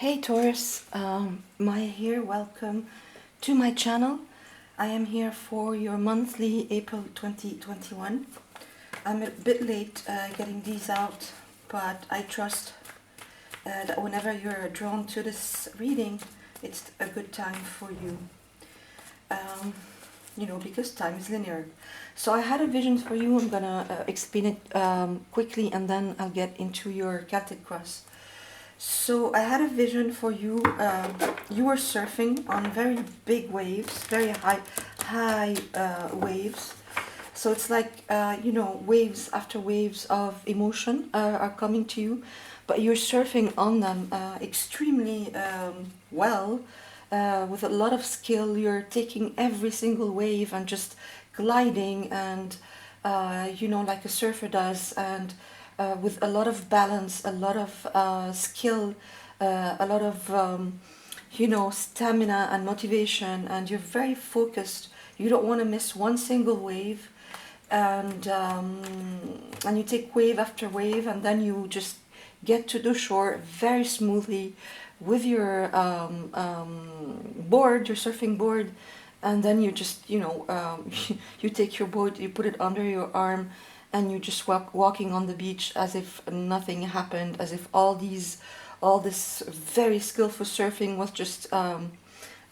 Hey Taurus, Maya here, welcome to my channel. I am here for your monthly April 2021. I'm a bit late getting these out, but I trust that whenever you're drawn to this reading, it's a good time for you. Because time is linear. So I had a vision for you. I'm gonna explain it quickly and then I'll get into your Celtic cross. So I had a vision for you. You were surfing on very big waves, very high waves. So it's like waves after waves of emotion are coming to you, but you're surfing on them extremely well, with a lot of skill. You're taking every single wave and just gliding, and like a surfer does, and with a lot of balance, a lot of skill, a lot of stamina and motivation, and you're very focused. You don't want to miss one single wave, and you take wave after wave, and then you just get to the shore very smoothly with your board, your surfing board, and then you just you take your board, you put it under your arm, and you just walking on the beach as if nothing happened, as if all this very skillful surfing was just a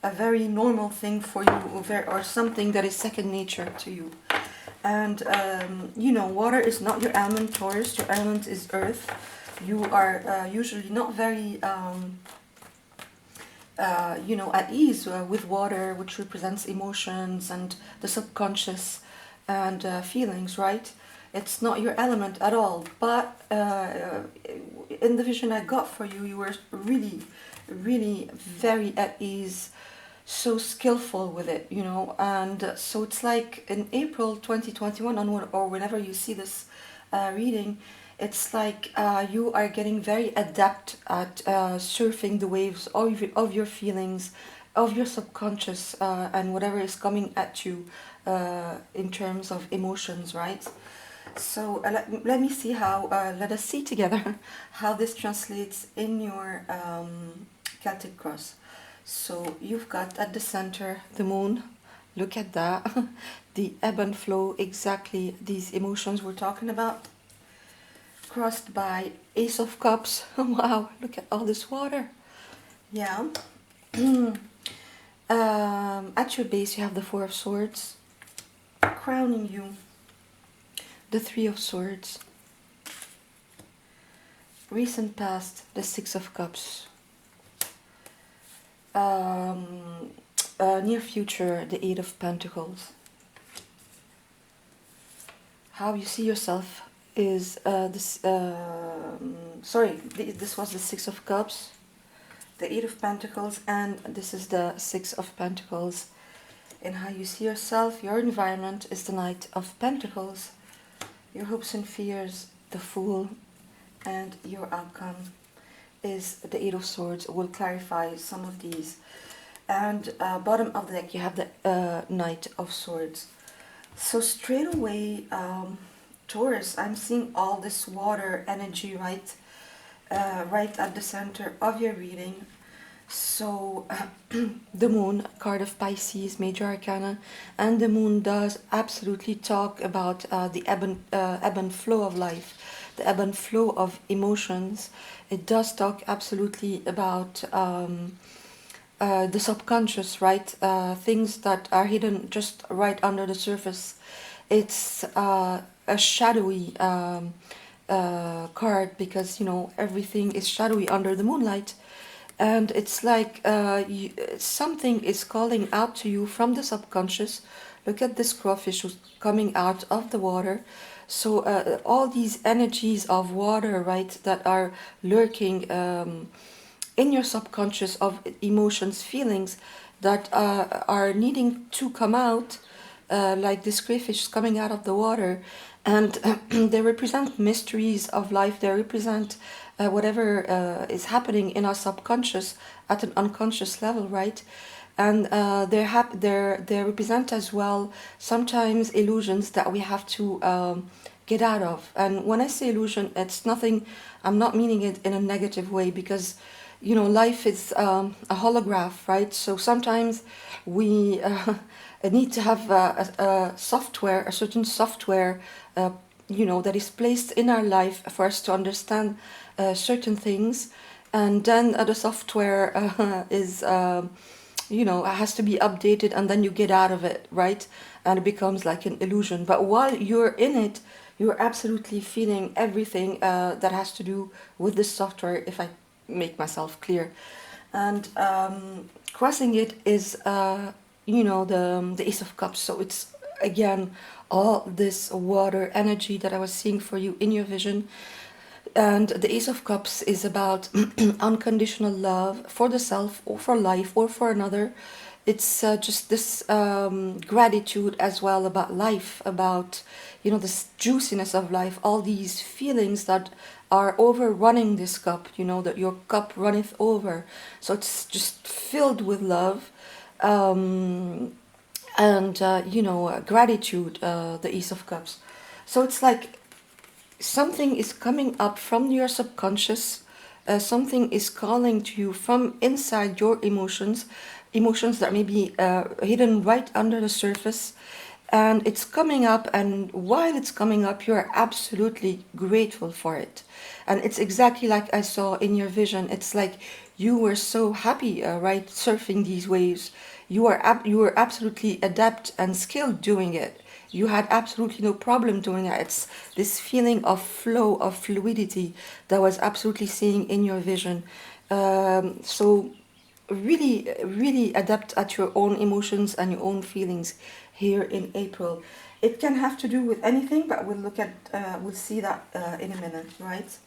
very normal thing for you, or something that is second nature to you. And water is not your element, Taurus. Your element is earth. You are usually not very at ease with water, which represents emotions and the subconscious and feelings, right? It's not your element at all. But in the vision I got for you, you were really, really very at ease, so skillful with it, and so it's like in April 2021 onward, or whenever you see this reading, it's like you are getting very adept at surfing the waves of your feelings, of your subconscious, and whatever is coming at you in terms of emotions, right? So let me see how, let us see together how this translates in your Celtic cross. So you've got at the center the moon. Look at that. The ebb and flow, exactly these emotions we're talking about. Crossed by Ace of Cups. Wow, look at all this water. Yeah. At your base you have the Four of Swords. Crowning you, the Three of Swords. Recent past, the Six of Cups. Near future, the Eight of Pentacles. How you see yourself is this was the Six of Cups, the Eight of Pentacles, and this is the Six of Pentacles. And how you see yourself, your environment, is the Knight of Pentacles. Your hopes and fears, the Fool, and your outcome is the Eight of Swords. We'll clarify some of these. And bottom of the deck you have the Knight of Swords. So straight away, Taurus, I'm seeing all this water energy right at the center of your reading. So the Moon, card of Pisces, Major Arcana, and the Moon does absolutely talk about the ebb and flow of life, the ebb and flow of emotions. It does talk absolutely about the subconscious, right? Things that are hidden just right under the surface. It's a shadowy card, because everything is shadowy under the moonlight. And it's like something is calling out to you from the subconscious. Look at this crawfish who's coming out of the water. So all these energies of water, right, that are lurking in your subconscious, of emotions, feelings that are needing to come out, like this crayfish coming out of the water. And they represent mysteries of life. They represent whatever is happening in our subconscious at an unconscious level, right? And they represent as well sometimes illusions that we have to get out of. And when I say illusion, it's nothing, I'm not meaning it in a negative way, because life is a holograph, right? So sometimes we need to have a software, a certain software, that is placed in our life for us to understand certain things. And then the software is has to be updated, and then you get out of it, right? And it becomes like an illusion. But while you're in it, you're absolutely feeling everything that has to do with this software, if I make myself clear. And crossing it is, the Ace of Cups. So it's, again, all this water energy that I was seeing for you in your vision. And the Ace of Cups is about unconditional love for the self, or for life, or for another. It's just this gratitude as well about life, about this juiciness of life, all these feelings that are overrunning this cup. That your cup runneth over. So it's just filled with love, and gratitude. The Ace of Cups. So it's like something is coming up from your subconscious, something is calling to you from inside your emotions that may be hidden right under the surface, and it's coming up, and while it's coming up, you're absolutely grateful for it. And it's exactly like I saw in your vision. It's like you were so happy, right, surfing these waves. You were absolutely adept and skilled doing it. You had absolutely no problem doing it. It's this feeling of flow, of fluidity, that was absolutely seeing in your vision. So really, really adept at your own emotions and your own feelings here in April. It can have to do with anything, but we'll see that in a minute, right?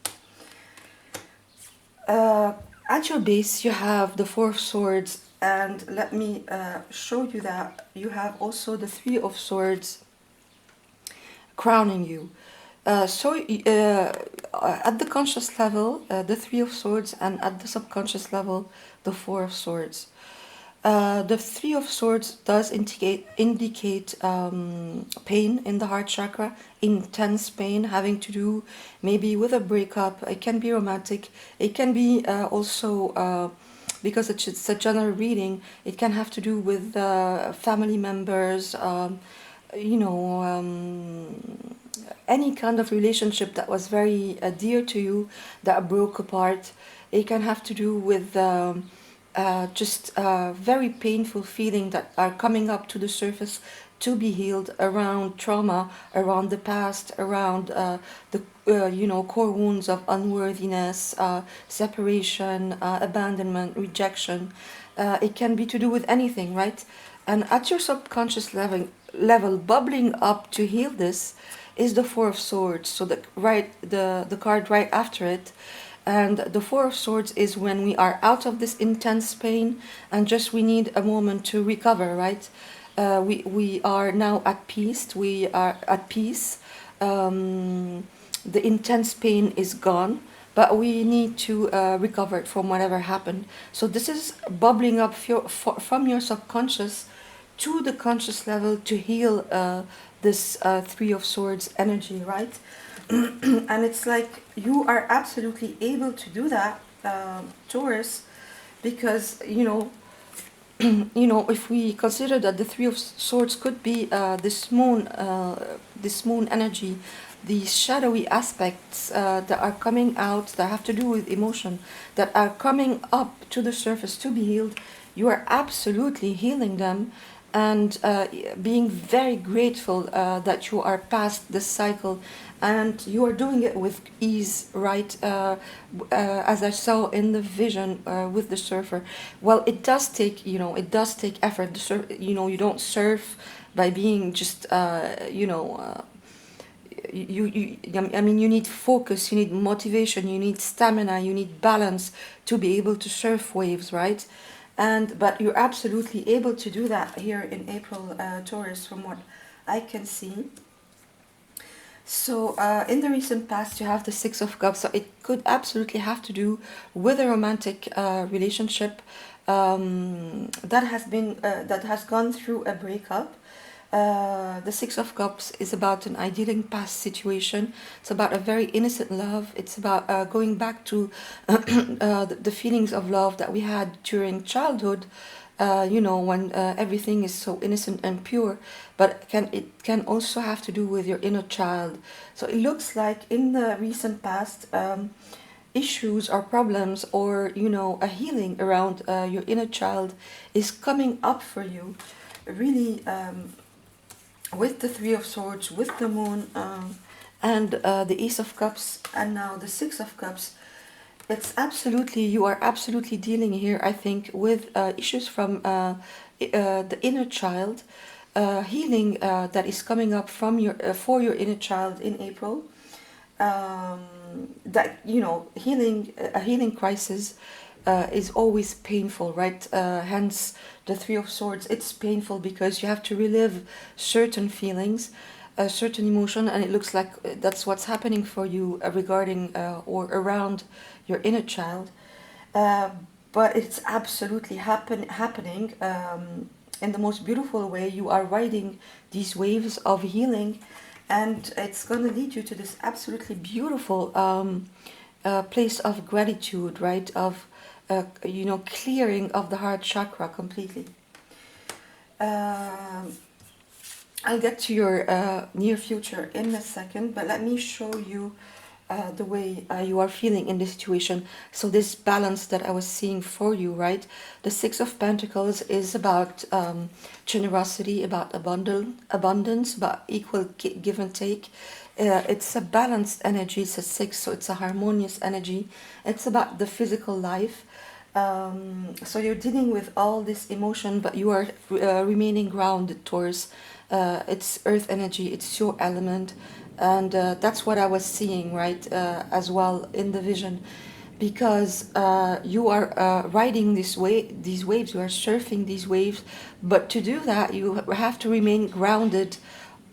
At your base, you have the Four of Swords, and let me show you that you have also the Three of Swords crowning you. At the conscious level, the Three of Swords, and at the subconscious level, the Four of Swords. The Three of Swords does indicate pain in the heart chakra, intense pain having to do maybe with a breakup. It can be romantic. It can be also, because it's a general reading, it can have to do with family members, any kind of relationship that was very dear to you that broke apart. It can have to do with just very painful feelings that are coming up to the surface to be healed around trauma, around the past, around the core wounds of unworthiness, separation, abandonment, rejection. It can be to do with anything, right? And at your subconscious level, bubbling up to heal this is the Four of Swords. So the card right after it. And the Four of Swords is when we are out of this intense pain, and just we need a moment to recover, right? We are now at peace. We are at peace. The intense pain is gone, but we need to recover it from whatever happened. So this is bubbling up from your subconscious to the conscious level to heal this Three of Swords energy, right? And it's like you are absolutely able to do that, Taurus, because if we consider that the Three of Swords could be this moon energy, these shadowy aspects that are coming out, that have to do with emotion, that are coming up to the surface to be healed, you are absolutely healing them, and being very grateful that you are past this cycle, and you are doing it with ease, right? As I saw in the vision with the surfer. Well, it does take effort. You don't surf by being just you need focus, you need motivation, you need stamina, you need balance to be able to surf waves, right? But you're absolutely able to do that here in April, Taurus, from what I can see. So in the recent past, you have the Six of Cups. So it could absolutely have to do with a romantic relationship that has gone through a breakup. The Six of Cups is about an idyllic past situation. It's about a very innocent love. It's about going back to the feelings of love that we had during childhood. When everything is so innocent and pure, but it can also have to do with your inner child. So it looks like in the recent past, issues or problems, or a healing around your inner child is coming up for you, really, with the Three of Swords, with the Moon, and the Ace of Cups, and now the Six of Cups. You are absolutely dealing here, I think, with issues from the inner child, healing that is coming up from for your inner child in April. That healing, a healing crisis is always painful, right? Hence the Three of Swords. It's painful because you have to relive certain feelings, a certain emotion, and it looks like that's what's happening for you regarding or around your inner child. Uh, but it's absolutely happening in the most beautiful way. You are riding these waves of healing, and it's going to lead you to this absolutely beautiful place of gratitude, right? Of clearing of the heart chakra completely. I'll get to your near future in a second, but let me show you the way you are feeling in this situation. So this balance that I was seeing for you, right? The Six of Pentacles is about generosity, about abundance, about equal give and take. It's a balanced energy. It's a six, so it's a harmonious energy. It's about the physical life. So you're dealing with all this emotion, but you are remaining grounded, Taurus. It's earth energy, it's your element, and that's what I was seeing, right, as well in the vision, because you are riding these waves, you are surfing these waves, but to do that you have to remain grounded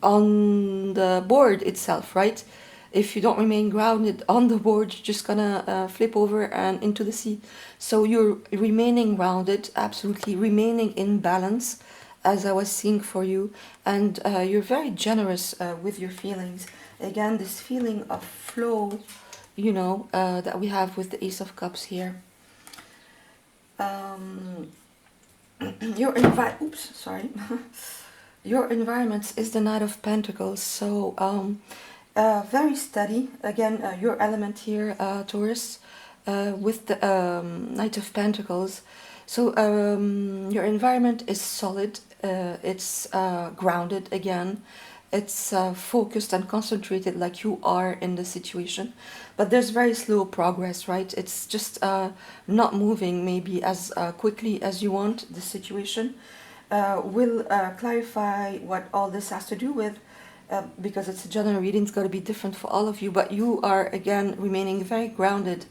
on the board itself, right? If you don't remain grounded on the board, you're just gonna flip over and into the sea. So you're remaining grounded, absolutely remaining in balance, as I was seeing for you, and you're very generous with your feelings. Again, this feeling of flow, that we have with the Ace of Cups here. Your your environment is the Knight of Pentacles, so very steady. Again, your element here, Taurus, with the Knight of Pentacles. So your environment is solid, it's grounded again, it's focused and concentrated like you are in the situation. But there's very slow progress, right? It's just not moving maybe as quickly as you want the situation. We'll clarify what all this has to do with, because it's a general reading, it's got to be different for all of you, but you are again remaining very grounded.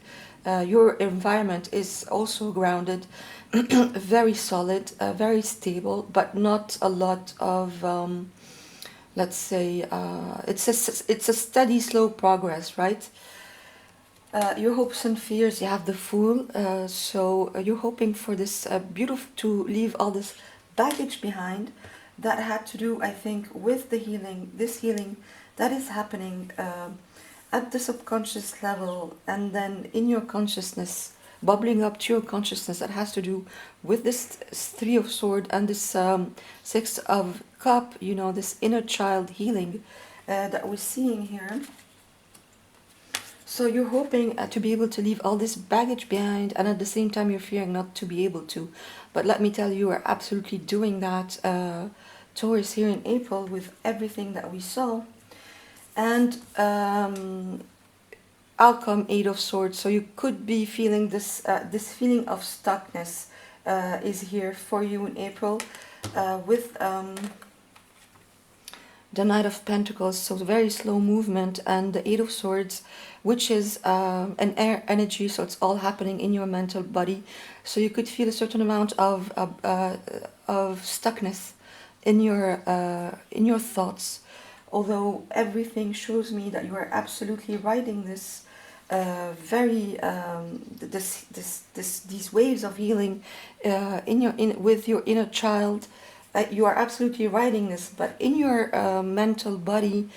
Your environment is also grounded, very solid, very stable, but not a lot of, let's say, it's a steady, slow progress, right? Your hopes and fears, you have the Fool, so you're hoping for this beautiful, to leave all this baggage behind that had to do, I think, with the healing, this healing that is happening at the subconscious level, and then in your consciousness, bubbling up to your consciousness, that has to do with this Three of Swords and this Six of Cup, this inner child healing that we're seeing here. So you're hoping to be able to leave all this baggage behind, and at the same time you're fearing not to be able to. But let me tell you, you are absolutely doing that, Taurus, here in April, with everything that we saw. And Outcome, Eight of Swords. So you could be feeling this this feeling of stuckness is here for you in April, with the Knight of Pentacles, so very slow movement, and the Eight of Swords, which is an air energy, so it's all happening in your mental body. So you could feel a certain amount of stuckness in your thoughts. Although everything shows me that you are absolutely riding this these waves of healing with your inner child. you are absolutely writing this, but in your mental body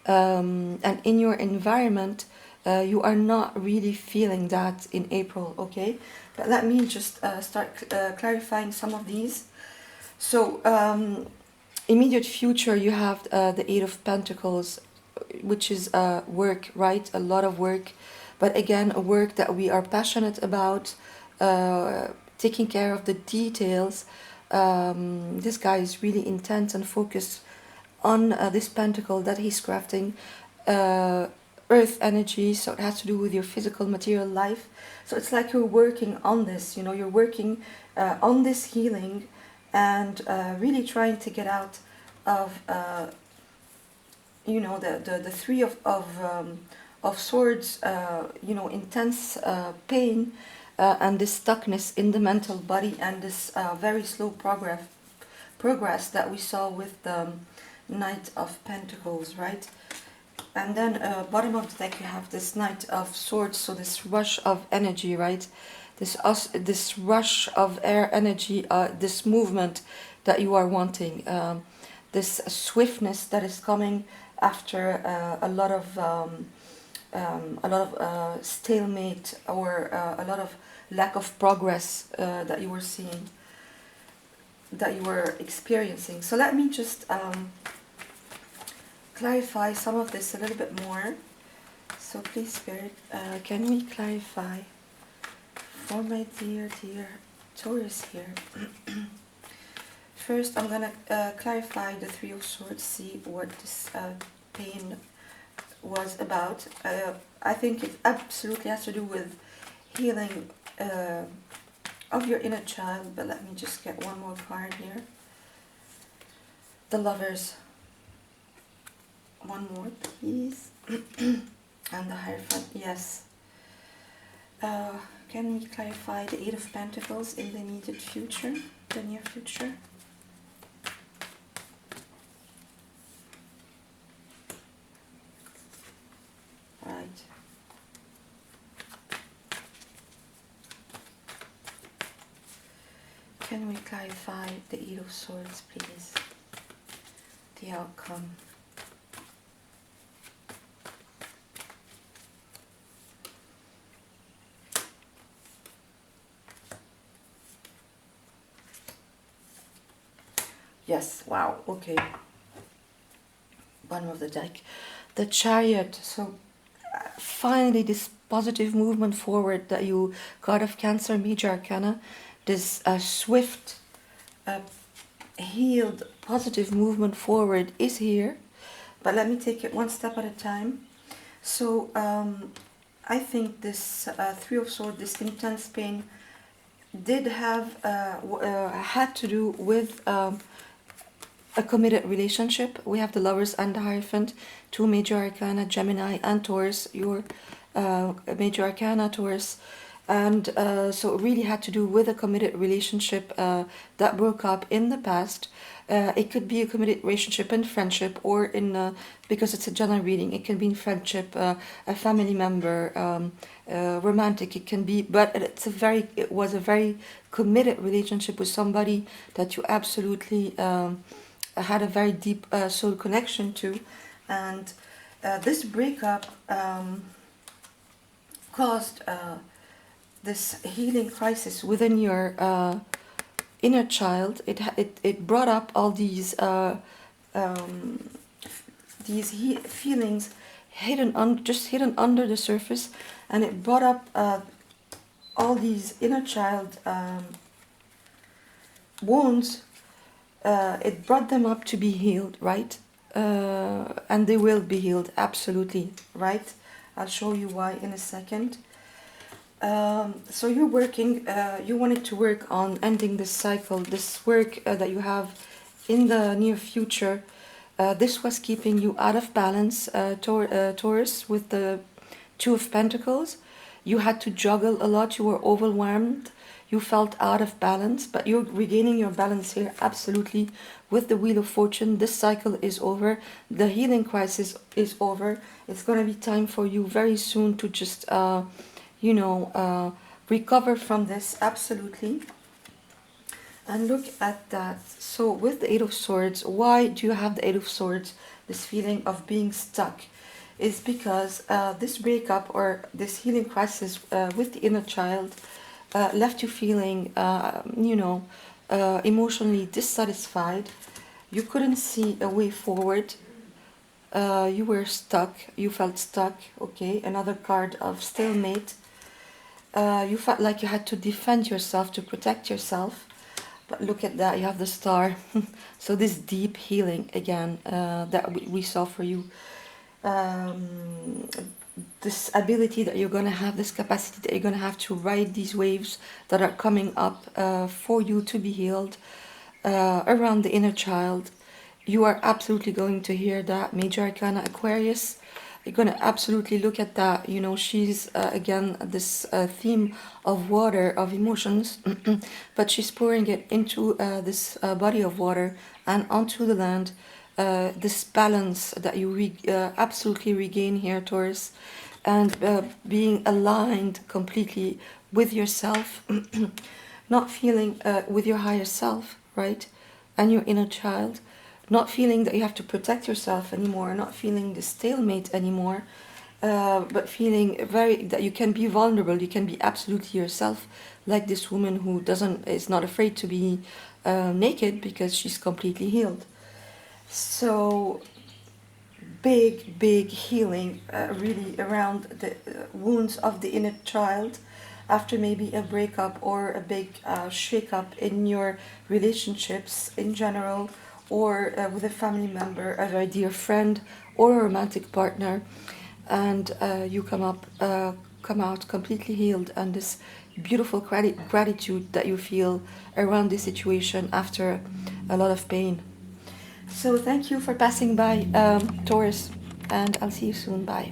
and in your environment, you are not really feeling that in April, okay? But let me just start clarifying some of these. So, immediate future, you have the Eight of Pentacles, which is work, right? A lot of work, but again, a work that we are passionate about, taking care of the details. This guy is really intense and focused on this pentacle that he's crafting. Earth energy, so it has to do with your physical material life. So it's like you're working on this, you know, you're working on this healing and really trying to get out of you know, the three of swords, you know, intense pain and this stuckness in the mental body, and this very slow progress that we saw with the Knight of Pentacles, right? And then bottom of the deck you have this Knight of Swords, so this rush of energy, right? This rush of air energy, this movement that you are wanting, this swiftness that is coming after a lot of stalemate, or a lot of lack of progress that you were seeing, that you were experiencing. So let me just clarify some of this a little bit more. So please, Spirit, can we clarify for my dear Taurus here? First, I'm gonna clarify the Three of Swords, see what this pain was about. I think it absolutely has to do with healing of your inner child, but let me just get one more card here. The Lovers. One more, please. And the Hierophant, yes. Can we clarify the Eight of Pentacles in the immediate future, the near future? Right. Can we clarify the Eight of Swords, please? The outcome. Yes, wow, okay. Bottom of the deck. The Chariot. So finally this positive movement forward that you got of Cancer, Major Arcana. This swift, healed, positive movement forward is here. But let me take it one step at a time. So I think this Three of Swords, this intense pain, did have had to do with a committed relationship. We have the Lovers and the Hierophant, two Major Arcana, Gemini and Taurus, your Major Arcana, Taurus. And so it really had to do with a committed relationship that broke up in the past. It could be a committed relationship in friendship, or in, because it's a general reading, it can be in friendship, a family member, romantic, it can be, but it was a very committed relationship with somebody that you absolutely had a very deep soul connection to. And this breakup caused this healing crisis within your inner child. It brought up all these feelings just hidden under the surface, and it brought up all these inner child wounds. It brought them up to be healed, right? And they will be healed, absolutely, right? I'll show you why in a second. So you're working, you wanted to work on ending this cycle, this work that you have in the near future. This was keeping you out of balance, Taurus, with the Two of Pentacles. You had to juggle a lot, you were overwhelmed, you felt out of balance, but you're regaining your balance here, absolutely, with the Wheel of Fortune. This cycle is over, the healing crisis is over. It's going to be time for you very soon to just, recover from this, absolutely. And look at that. So with the Eight of Swords, why do you have the Eight of Swords? This feeling of being stuck is because this breakup or this healing crisis with the inner child left you feeling, emotionally dissatisfied. You couldn't see a way forward. You were stuck. You felt stuck. Okay, another card of stalemate. You felt like you had to defend yourself, to protect yourself. But look at that, you have the star. So this deep healing again that we saw for you. Um, this ability that you're going to have, this capacity that you're going to have to ride these waves that are coming up for you to be healed around the inner child. You are absolutely going to hear that Major Arcana Aquarius. You're going to absolutely look at that. You know, she's again this theme of water, of emotions, but she's pouring it into this body of water and onto the land. This balance that you absolutely regain here, Taurus, and being aligned completely with yourself, not feeling with your higher self, right, and your inner child, not feeling that you have to protect yourself anymore, not feeling the stalemate anymore, but feeling that you can be vulnerable, you can be absolutely yourself, like this woman who is not afraid to be naked because she's completely healed. So big healing really around the wounds of the inner child after maybe a breakup or a big shake-up in your relationships in general, or with a family member, a very dear friend, or a romantic partner, and you come out completely healed, and this beautiful gratitude that you feel around this situation after a lot of pain. So thank you for passing by, Taurus, and I'll see you soon. Bye.